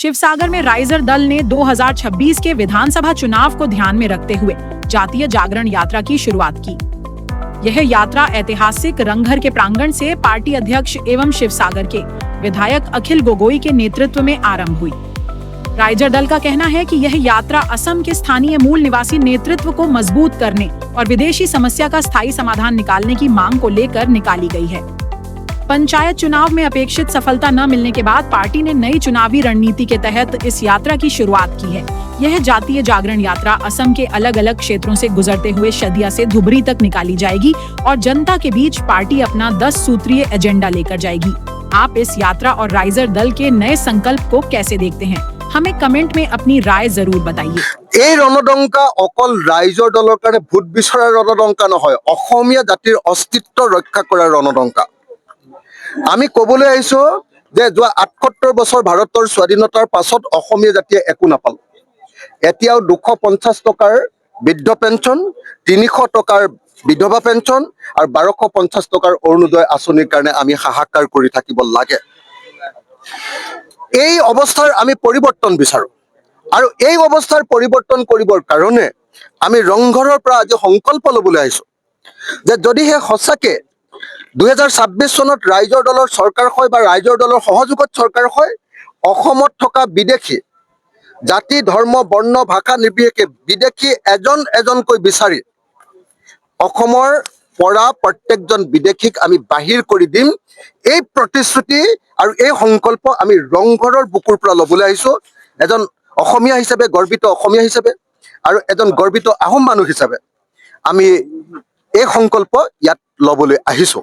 शिवसागर में राइजर दल ने 2026 के विधानसभा चुनाव को ध्यान में रखते हुए जातीय जागरण यात्रा की शुरुआत की। यह यात्रा ऐतिहासिक रंगघर के प्रांगण से पार्टी अध्यक्ष एवं शिवसागर के विधायक अखिल गोगोई के नेतृत्व में आरंभ हुई। राइजर दल का कहना है कि यह यात्रा असम के स्थानीय मूल निवासी नेतृत्व को मजबूत करने और विदेशी समस्या का स्थायी समाधान निकालने की मांग को लेकर निकाली गई है। पंचायत चुनाव में अपेक्षित सफलता न मिलने के बाद पार्टी ने नई चुनावी रणनीति के तहत इस यात्रा की शुरुआत की है। यह जातीय जागरण यात्रा असम के अलग अलग क्षेत्रों से गुजरते हुए शदिया से धुबरी तक निकाली जाएगी और जनता के बीच पार्टी अपना 10 सूत्रीय एजेंडा लेकर जाएगी। आप इस यात्रा और राइजर दल के नए संकल्प को कैसे देखते हैं? हमें कमेंट में अपनी राय जरूर बताइए। এই ৰণদংকা অকল ৰাইজৰ দলৰ কাৰণে ভোট বিচৰা ৰণদংকা নহয়, অসমীয়া জাতিৰ অস্তিত্ব ৰক্ষা কৰা ৰণদংকা। আমি ক'বলৈ আহিছো যে যোৱা ৭৮ বছৰ ভাৰতৰ স্বাধীনতাৰ পাছত অসমীয়া জাতিয়ে একো নাপাল। এতিয়াও 250 টকাৰ বৃদ্ধ পেঞ্চন, 300 টকাৰ বিধৱা পেঞ্চন আৰু 1250 টকাৰ অৰুণোদয় আঁচনিৰ কাৰণে আমি হাহাকাৰ কৰি থাকিব লাগে। এই অৱস্থাৰ আমি পৰিৱৰ্তন বিচাৰো আৰু এই অৱস্থাৰ পৰিৱৰ্তন কৰিবৰ কাৰণে আমি ৰংঘৰৰ পৰা আজি সংকল্প ল'বলৈ আহিছো যে যদিহে সঁচাকে 2026 চনত ৰাইজৰ দলৰ চৰকাৰ হয় বা ৰাইজৰ দলৰ সহযোগত চৰকাৰ হয়, অসমত থকা বিদেশী জাতি ধৰ্ম বৰ্ণ ভাষা নিৰ্বিশেষে বিদেশী এজন এজনকৈ বিচাৰি অসমৰ পৰা প্ৰত্যেকজন বিদেশীক আমি বাহিৰ কৰি দিম। এই প্ৰতিশ্ৰুতি আৰু এই সংকল্প আমি ৰংঘৰৰ বুকুৰ পৰা ল'বলৈ আহিছো। এজন অসমীয়া হিচাপে গৰ্বিত অসমীয়া হিচাপে আৰু এজন গৰ্বিত আহোম মানুহ হিচাপে আমি এই সংকল্প ইয়াত ল'বলৈ আহিছো।